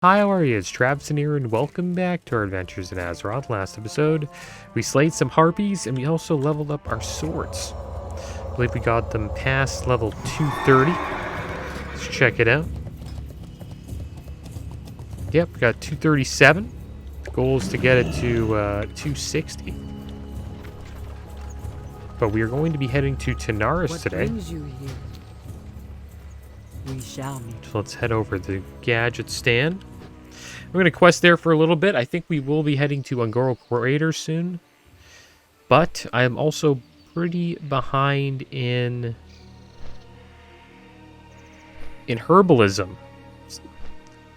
Hi, how are you? It's Travis here, and welcome back to our adventures in Azeroth. Last episode, we slayed some harpies, and we also leveled up our swords. I believe we got them past level 230. Let's check it out. Yep, we got 237. The goal is to get it to 260. But we are going to be heading to Tanaris today. What brings you here? We shall meet. So let's head over to the gadget stand. We're going to quest there for a little bit. I think we will be heading to Ungoro Crater soon. But I am also pretty behind in herbalism.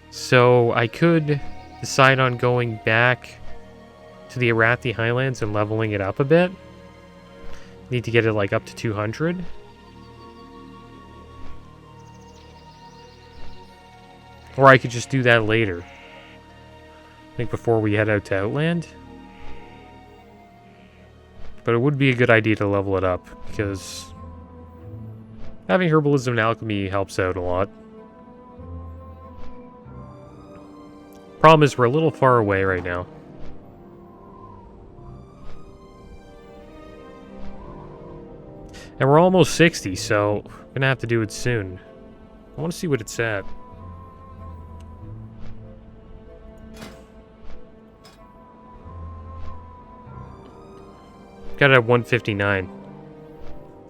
So I could decide on going back to the Arathi Highlands and leveling it up a bit. Need to get it like up to 200. Or I could just do that later. I think before we head out to Outland. But it would be a good idea to level it up, because having herbalism and alchemy helps out a lot. Problem is we're a little far away right now. And we're almost 60, so we're going to have to do it soon. I want to see what it's at. Got it at 159.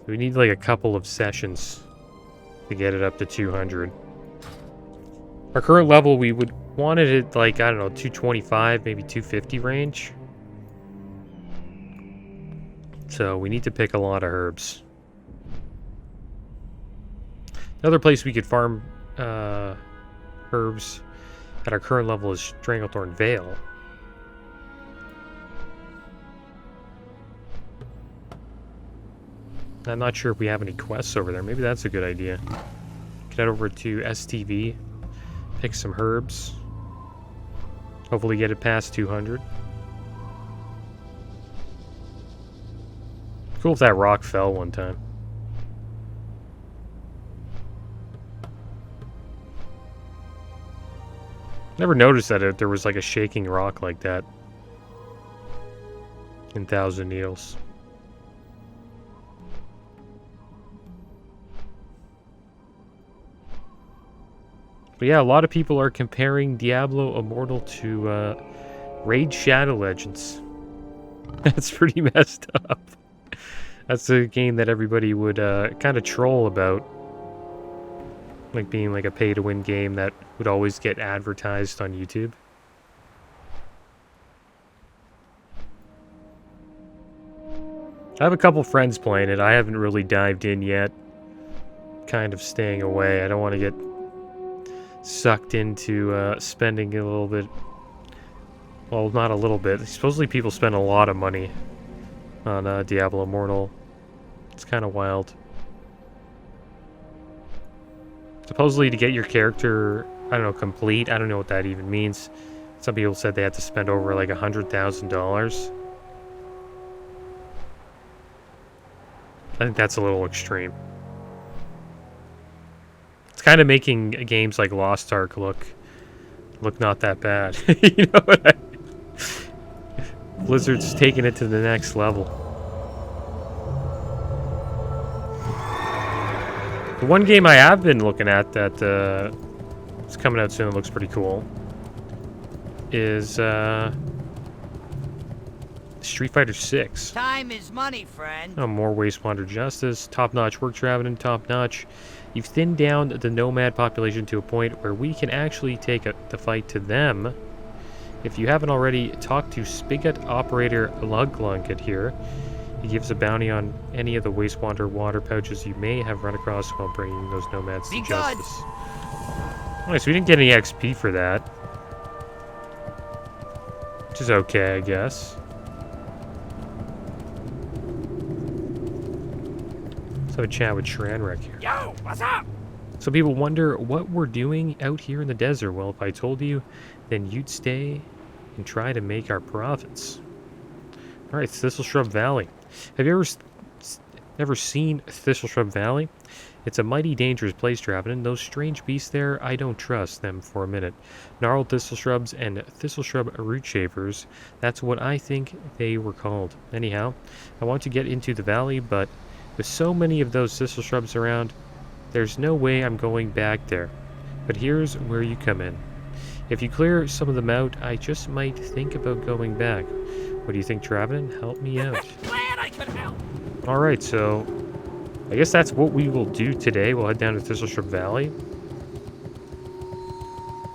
We need like a couple of sessions to get it up to 200. Our current level, we would wanted it like, I don't know, 225, maybe 250 range. So we need to pick a lot of herbs. Another place we could farm herbs at our current level is Stranglethorn Vale. I'm not sure if we have any quests over there. Maybe that's a good idea. Get over to STV, pick some herbs. Hopefully get it past 200. Cool if that rock fell one time. Never noticed that there was like a shaking rock like that in Thousand Needles. But yeah, a lot of people are comparing Diablo Immortal to Raid Shadow Legends. That's pretty messed up. That's a game that everybody would kind of troll about. Like being like a pay-to-win game that would always get advertised on YouTube. I have a couple friends playing it. I haven't really dived in yet. Kind of staying away. I don't want to get sucked into spending a little bit. Well, not a little bit. Supposedly people spend a lot of money on Diablo Immortal. It's kind of wild. Supposedly to get your character, I don't know, complete. I don't know what that even means. Some people said they had to spend over like $100,000. I think that's a little extreme. It's kind of making games like Lost Ark look not that bad. You know what I mean? Blizzard's taking it to the next level. The one game I have been looking at that is coming out soon, looks pretty cool, is Street Fighter 6. Time is money, friend. Oh, more Wastewander Justice, top-notch work traveling, top-notch. You've thinned down the nomad population to a point where we can actually take the fight to them. If you haven't already, talked to Spigot Operator Luglunket here. He gives a bounty on any of the Wastewander water pouches you may have run across while bringing those nomads to justice. Nice, we didn't get any XP for that. Which is okay, I guess. Let's have a chat with Shranrek here. Yo, what's up? Some people wonder what we're doing out here in the desert. Well, if I told you, then you'd stay and try to make our profits. Alright, Thistleshrub Valley. Have you ever seen Thistleshrub Valley? It's a mighty dangerous place, Travenin. Those strange beasts there, I don't trust them for a minute. Gnarled Thistleshrubs and Thistleshrub root shavers, that's what I think they were called. Anyhow, I want to get into the valley, but with so many of those Thistleshrubs around, there's no way I'm going back there. But here's where you come in. If you clear some of them out, I just might think about going back. What do you think, Travenin? Help me out. Glad I could help. Alright, so I guess that's what we will do today. We'll head down to Thistleshrub Valley.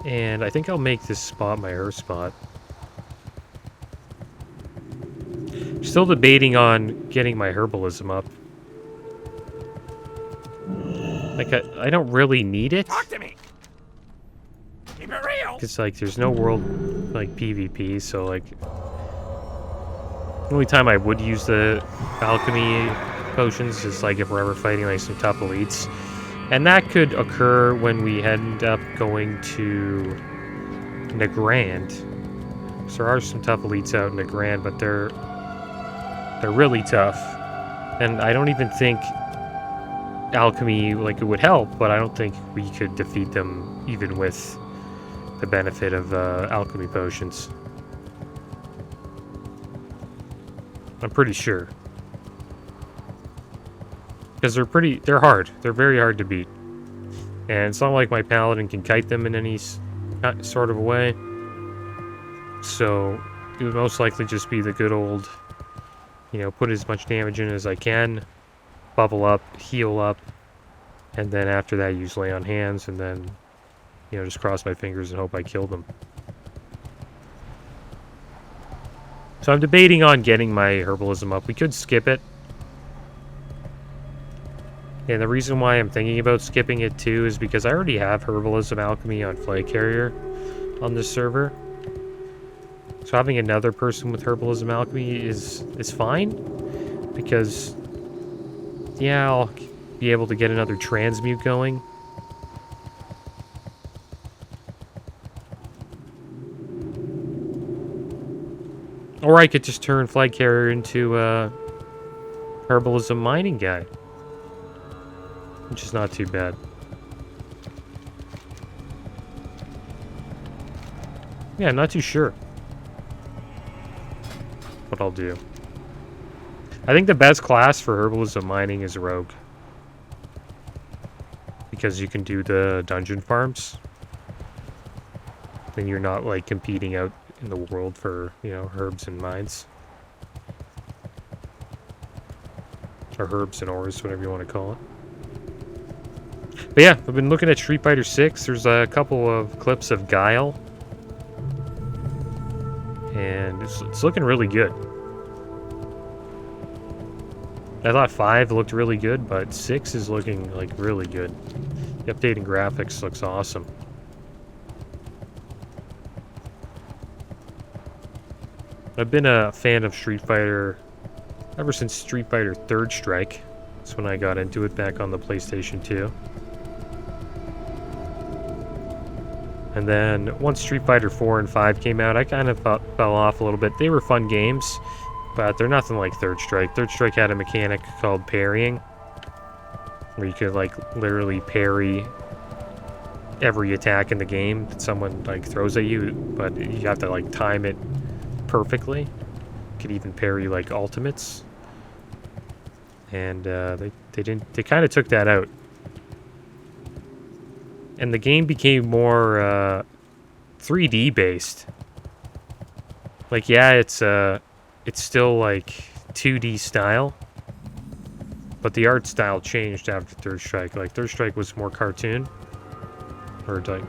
And I think I'll make this spot my herb spot. Still debating on getting my herbalism up. Like, I don't really need it. Talk to me. Keep it real. Because, like, there's no world, like, PvP, so, like... The only time I would use the alchemy potions is, like, if we're ever fighting, like, some tough elites. And that could occur when we end up going to Nagrand. So there are some tough elites out in Nagrand, but they're really tough. And I don't even think alchemy, like, it would help, but I don't think we could defeat them even with the benefit of alchemy potions. I'm pretty sure. Because they're hard. They're very hard to beat. And it's not like my paladin can kite them in any sort of a way. So it would most likely just be the good old, you know, put as much damage in as I can, bubble up, heal up, and then after that use lay on hands, and then, you know, just cross my fingers and hope I kill them. So I'm debating on getting my herbalism up. We could skip it. And the reason why I'm thinking about skipping it too is because I already have herbalism alchemy on Flag Carrier on this server. So having another person with herbalism alchemy is fine. Because, yeah, I'll be able to get another transmute going. Or I could just turn Flag Carrier into a herbalism mining guy. Which is not too bad. Yeah, I'm not too sure what I'll do. I think the best class for herbalism mining is Rogue. Because you can do the dungeon farms. Then you're not, like, competing out in the world for, you know, herbs and mines. Or herbs and ores, whatever you want to call it. But yeah, I've been looking at Street Fighter 6. There's a couple of clips of Guile. And it's looking really good. I thought 5 looked really good, but 6 is looking, like, really good. The updating graphics looks awesome. I've been a fan of Street Fighter ever since Street Fighter 3rd Strike. That's when I got into it back on the PlayStation 2. And then once Street Fighter 4 and 5 came out, I kind of fell off a little bit. They were fun games, but they're nothing like 3rd Strike. 3rd Strike had a mechanic called parrying, where you could, like, literally parry every attack in the game that someone, like, throws at you, but you have to, like, time it perfectly. You could even parry, like, ultimates. And they kind of took that out. And the game became more 3D based. Like, yeah, it's still like 2D style, but the art style changed after 3rd Strike. Like, 3rd Strike was more cartoon, or like,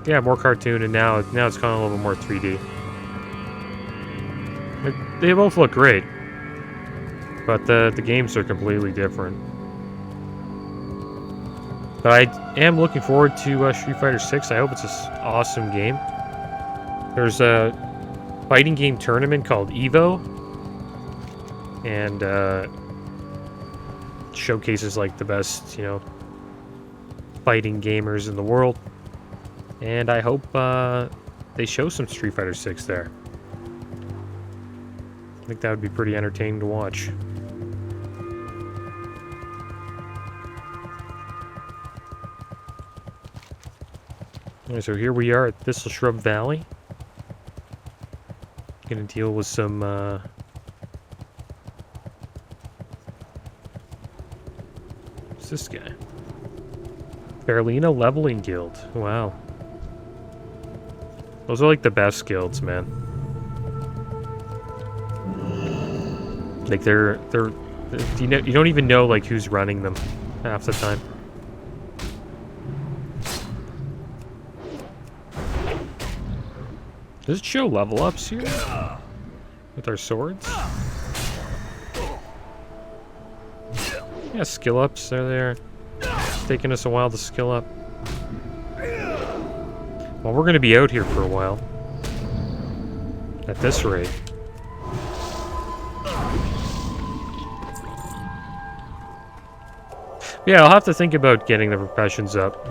yeah, more cartoon, and now it's kind of a little more 3D. Like, they both look great, but the games are completely different. But I am looking forward to Street Fighter 6. I hope it's an awesome game. There's a fighting game tournament called EVO, and showcases, like, the best, you know, fighting gamers in the world. And I hope they show some Street Fighter 6 there. I think that would be pretty entertaining to watch. Alright, so here we are at Thistleshrub Valley. Gonna deal with some, what's this guy? Berlina Leveling Guild. Wow. Those are like the best guilds, man. Like they're you don't even know like who's running them half the time. Does it show level ups here with our swords? Yeah, skill ups are there. It's taking us a while to skill up. Well, we're gonna be out here for a while. At this rate. Yeah, I'll have to think about getting the professions up.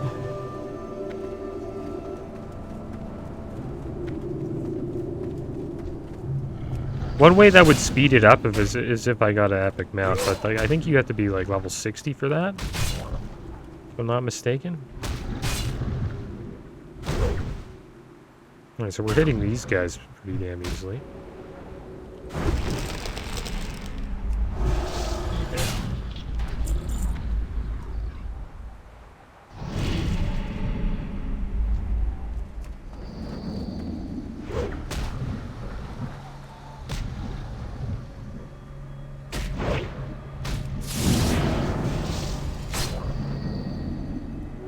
One way that would speed it up is if I got an epic mount, but like, I think you have to be like level 60 for that, if I'm not mistaken. Alright, so we're hitting these guys pretty damn easily.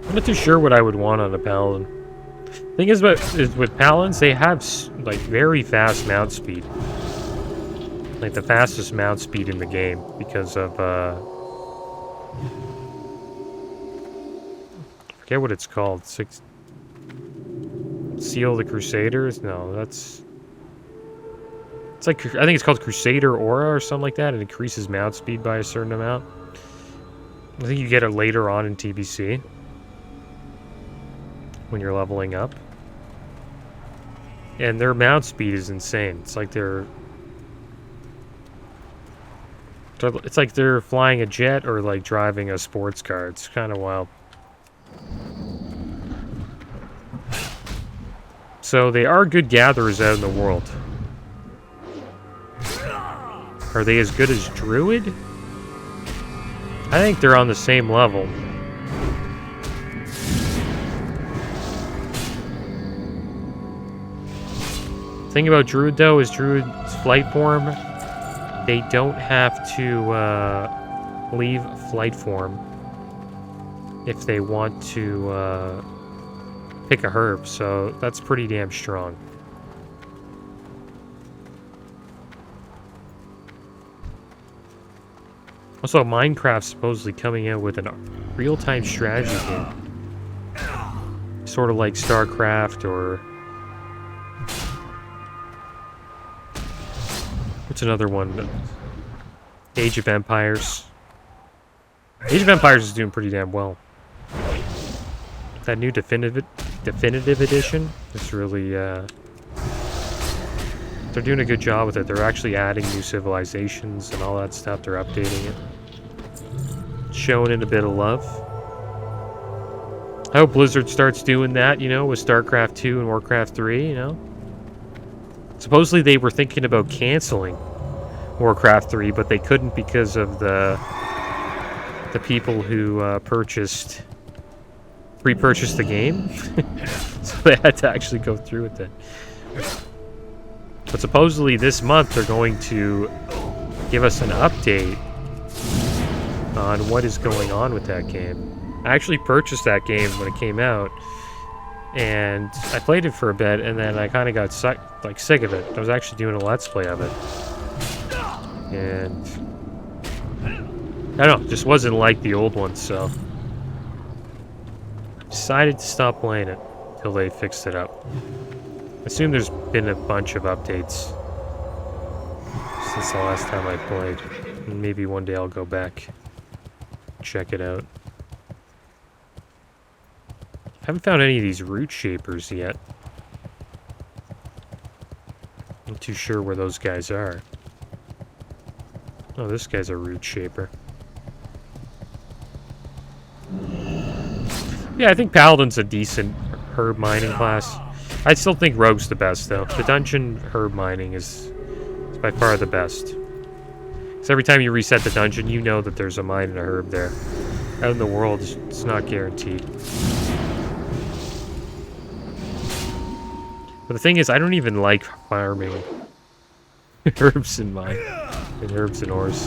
I'm not too sure what I would want on a paladin. Thing is with paladins, they have like very fast mount speed, like the fastest mount speed in the game because of I forget what it's called. Seal of the Crusaders? No, it's like I think it's called Crusader Aura or something like that. It increases mount speed by a certain amount. I think you get it later on in TBC when you're leveling up. And their mount speed is insane. It's like they're flying a jet or like driving a sports car. It's kind of wild. So they are good gatherers out in the world. Are they as good as Druid? I think they're on the same level. Thing about Druid though is Druid's flight form, they don't have to leave flight form if they want to pick a herb, so that's pretty damn strong. Also, Minecraft's supposedly coming out with a real-time strategy game. Sort of like StarCraft or... what's another one? Age of Empires. Age of Empires is doing pretty damn well. That new definitive edition is really... they're doing a good job with it. They're actually adding new civilizations and all that stuff. They're updating it. Showing it a bit of love. I hope Blizzard starts doing that, you know, with StarCraft 2 and Warcraft 3, you know. Supposedly they were thinking about canceling Warcraft 3, but they couldn't because of the people who pre-purchased the game. So they had to actually go through with it. But supposedly this month they're going to give us an update on what is going on with that game. I actually purchased that game when it came out, and I played it for a bit, and then I kind of got sick of it. I was actually doing a Let's Play of it. And I don't know, just wasn't like the old one, so I decided to stop playing it till they fixed it up. I assume there's been a bunch of updates since the last time I played. And maybe one day I'll go back, check it out. Haven't found any of these root shapers yet. Not too sure where those guys are. Oh, this guy's a root shaper. Yeah, I think Paladin's a decent herb mining class. I still think rogue's the best though. The dungeon herb mining is by far the best. Because every time you reset the dungeon, you know that there's a mine and a herb there. Out in the world, it's not guaranteed. But the thing is, I don't even like farming herbs in mine. And herbs and ores.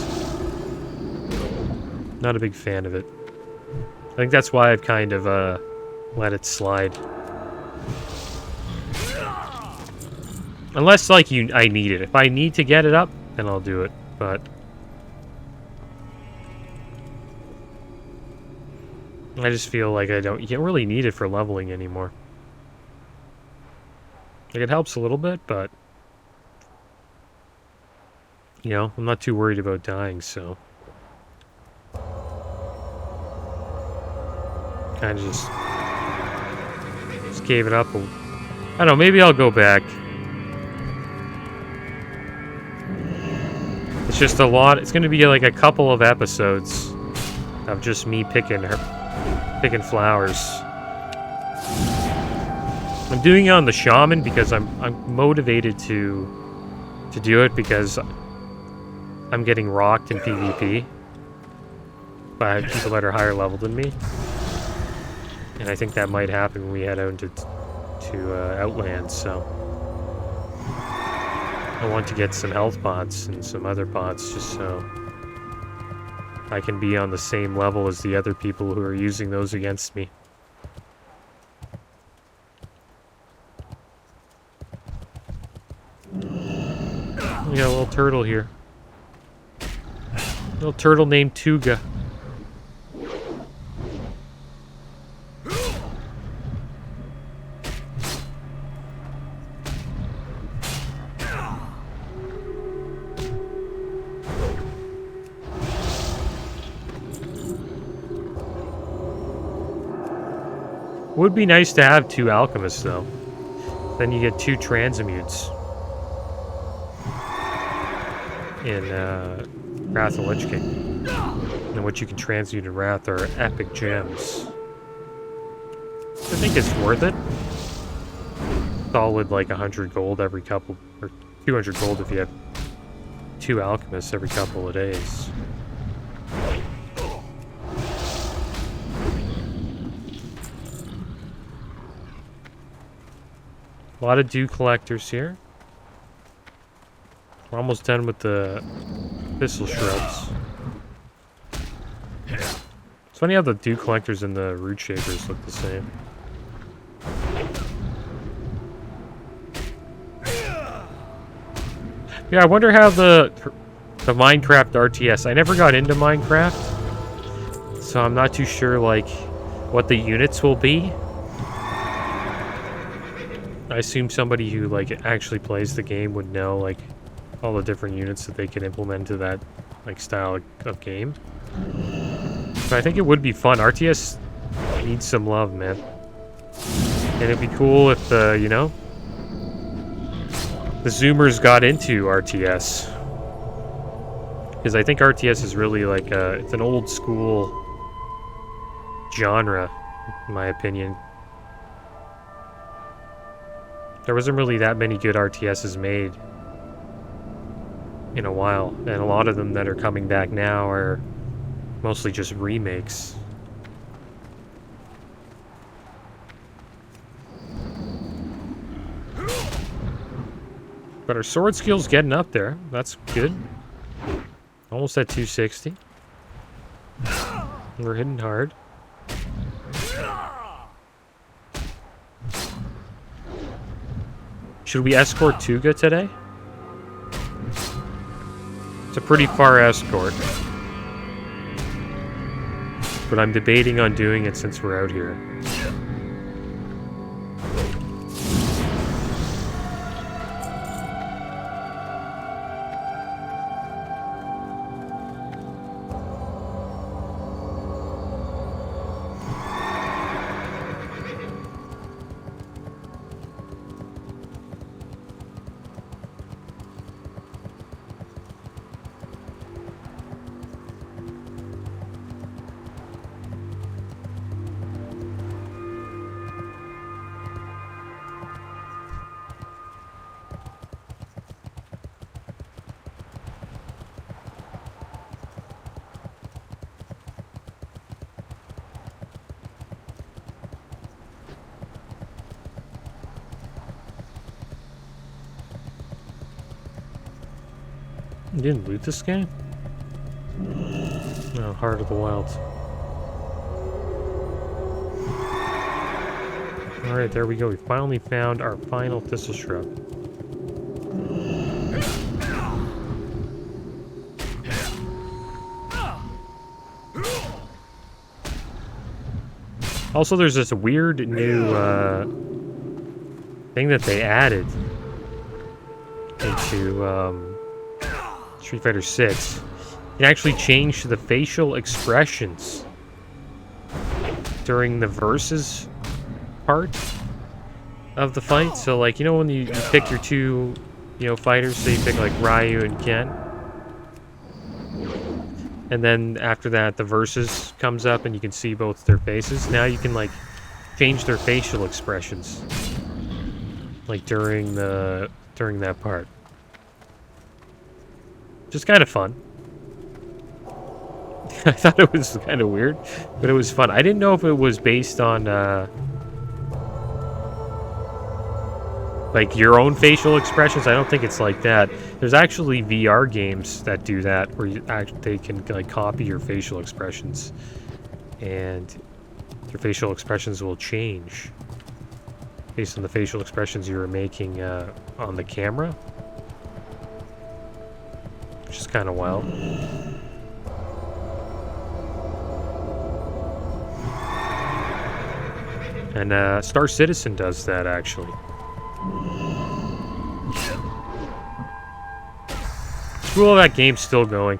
Not a big fan of it. I think that's why I've kind of let it slide. Unless like I need it. If I need to get it up, then I'll do it. But I just feel like you don't really need it for leveling anymore. Like, it helps a little bit, but you know, I'm not too worried about dying, so kind of just gave it up. I don't know, maybe I'll go back. It's just a lot. It's going to be like a couple of episodes of just me picking flowers. I'm doing it on the shaman because I'm motivated to do it because I'm getting rocked in PvP by people that are higher level than me, and I think that might happen when we head out into Outlands. So I want to get some health pots and some other pots just so I can be on the same level as the other people who are using those against me. We got a little turtle here. Little turtle named Tuga. Would be nice to have 2 alchemists though. Then you get 2 transmutes in Wrath of Lich King. And what you can transmute in Wrath are epic gems. I think it's worth it. Solid like 100 gold every couple, or 200 gold if you have 2 alchemists every couple of days. A lot of dew collectors here. We're almost done with the Thistleshrubs. It's funny how the dew collectors and the root shapers look the same. Yeah, I wonder how the Minecraft RTS... I never got into Minecraft, so I'm not too sure, like, what the units will be. I assume somebody who, like, actually plays the game would know, like, all the different units that they can implement to that, like, style of game. But I think it would be fun. RTS needs some love, man. And it'd be cool if, you know, the Zoomers got into RTS. Because I think RTS is really, like, it's an old school genre, in my opinion. There wasn't really that many good RTSs made in a while, and a lot of them that are coming back now are mostly just remakes. But our sword skill's getting up there. That's good. Almost at 260. We're hitting hard. Should we escort Tuga today? It's a pretty far escort. But I'm debating on doing it since we're out here. You didn't loot this guy? No, Heart of the Wilds. Alright, there we go. We finally found our final Thistleshrub. Also, there's this weird new thing that they added into Street Fighter 6. You can actually change the facial expressions during the versus part of the fight. So, like, you know when you pick your two, fighters, so you pick, like, Ryu and Ken? And then after that, the versus comes up and you can see both their faces. Now you can, like, change their facial expressions, like, during that part. Just kind of fun. I thought it was kind of weird, but it was fun. I didn't know if it was based on, like, your own facial expressions. I don't think it's like that. There's actually VR games that do that, where they can, like, copy your facial expressions, and your facial expressions will change based on the facial expressions you were making on the camera, which is kind of wild. And Star Citizen does that, actually. It's cool that game's still going.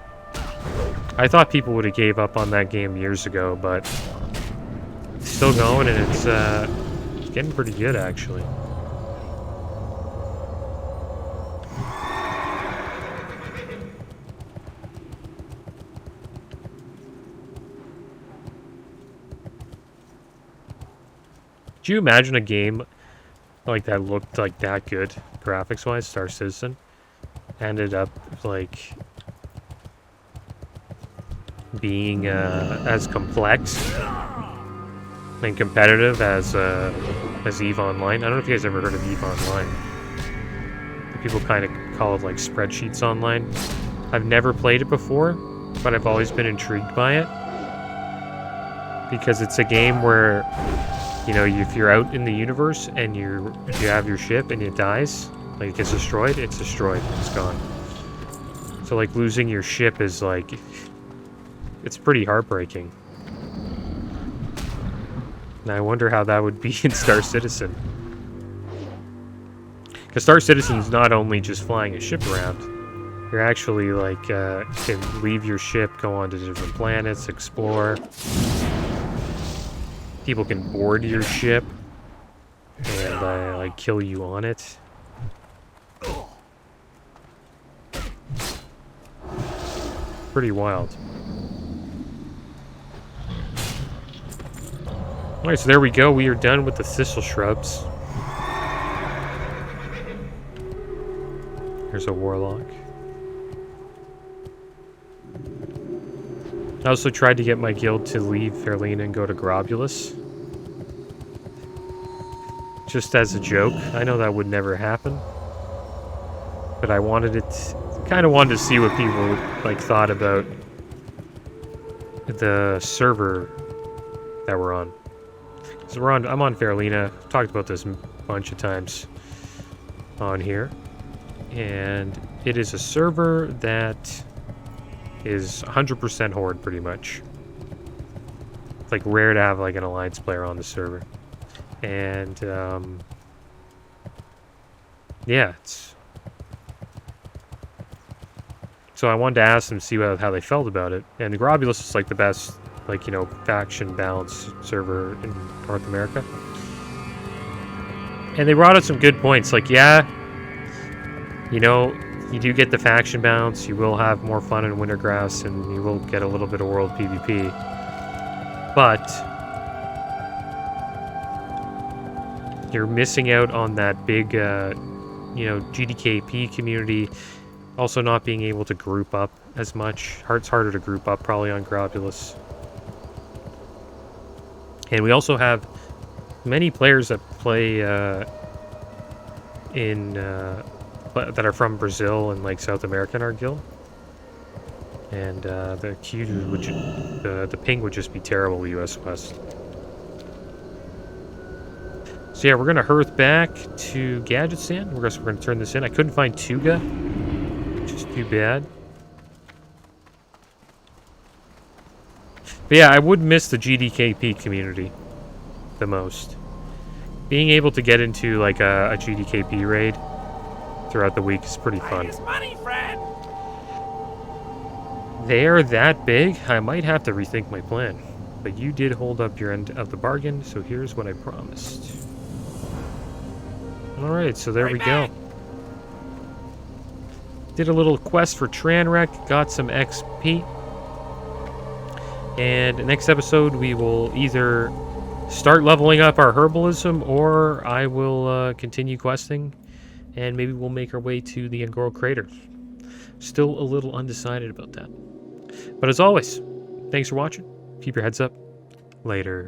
I thought people would have gave up on that game years ago, but it's still going, and it's getting pretty good, actually. Could you imagine a game like that looked like that good, graphics-wise? Star Citizen ended up, like, being as complex and competitive as EVE Online. I don't know if you guys ever heard of EVE Online. People kind of call it, like, spreadsheets online. I've never played it before, but I've always been intrigued by it, because it's a game where, if you're out in the universe and you have your ship and it dies, like, it gets destroyed, it's destroyed, it's gone. So, like, losing your ship is, like, it's pretty heartbreaking. And I wonder how that would be in Star Citizen. Because Star Citizen's not only just flying a ship around, you're actually, like, can leave your ship, go on to different planets, explore. People can board your ship and, like, kill you on it. Pretty wild. Alright, so there we go. We are done with the Thistleshrubs. Here's a warlock. I also tried to get my guild to leave Fairlena and go to Grobulus. Just as a joke. I know that would never happen. But I wanted it... kind of wanted to see what people, like, thought about the server that we're on. So I'm on Fairlena. I've talked about this a bunch of times on here. And it is a server that is 100% Horde, pretty much. It's, like, rare to have, like, an Alliance player on the server. And, yeah, it's... So I wanted to ask them, see how they felt about it. And the Grobulus is, like, the best, like, faction balance server in North America. And they brought up some good points. Like, yeah, you do get the faction balance, you will have more fun in Wintergrass, and you will get a little bit of world PvP. But you're missing out on that big, GDKP community. Also not being able to group up as much. It's harder to group up probably on Grobulus. And we also have many players that play that are from Brazil and, like, South America in our guild. And the queue would the ping would just be terrible US West. So yeah, we're gonna hearth back to Gadgetzan. We're gonna turn this in. I couldn't find Tuga, which is too bad. But yeah, I would miss the GDKP community the most. Being able to get into like a GDKP raid throughout the week is pretty fun. Time is money, friend. They're that big, I might have to rethink my plan. But you did hold up your end of the bargain, so here's what I promised. Alright, so there we go. Did a little quest for Tranrek, got some XP. And next episode, we will either start leveling up our herbalism, or I will continue questing, and maybe we'll make our way to the Angora Crater. Still a little undecided about that. But as always, thanks for watching. Keep your heads up. Later.